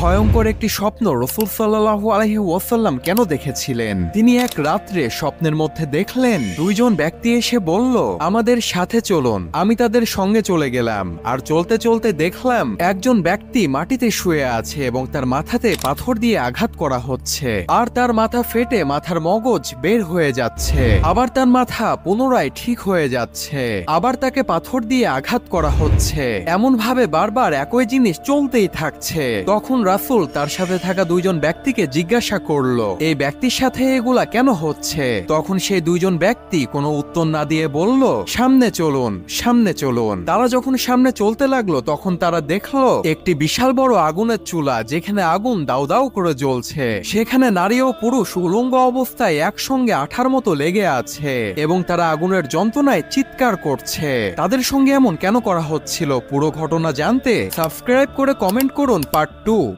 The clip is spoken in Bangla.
ভয়ঙ্কর একটি স্বপ্ন রাসূল সাল্লাল্লাহু আলাইহি ওয়াসাল্লাম কেন দেখেছিলেন? তিনি এক রাত্রে স্বপ্নের মধ্যে দেখলেন দুইজন ব্যক্তি এসে বলল, আমাদের সাথে চলুন। আমি তাদের সঙ্গে চলে গেলাম, আর চলতে চলতে দেখলাম একজন ব্যক্তি মাটিতে শুয়ে আছে এবং তার মাথাতে পাথর দিয়ে আঘাত করা হচ্ছে, আর তার মাথা ফেটে মাথার মগজ বের হয়ে যাচ্ছে। আবার তার মাথা পুনরায় ঠিক হয়ে যাচ্ছে, আবার তাকে পাথর দিয়ে আঘাত করা হচ্ছে। এমন ভাবে বারবার একই জিনিস চলতেই থাকছে। তখন রাসূল তার সাথে থাকা দুইজন ব্যক্তিকে জিজ্ঞাসা করলো, এই ব্যক্তির সাথে এগুলা কেন হচ্ছে? তখন সেই দুইজন ব্যক্তি কোনো উত্তর না দিয়ে বলল, সামনে চলুন, সামনে চলুন। তারা যখন সামনে চলতে লাগলো তখন তারা দেখলো একটি বিশাল বড় আগুনের চুলা, যেখানে আগুন দাউ দাউ করে জ্বলছে। সেখানে নারী ও পুরুষ উলঙ্গ অবস্থায় একসঙ্গে আঠার মতো লেগে আছে এবং তারা আগুনের যন্ত্রণায় চিৎকার করছে। তাদের সঙ্গে এমন কেন করা হচ্ছিল? পুরো ঘটনা জানতে সাবস্ক্রাইব করে কমেন্ট করুন পার্ট 2।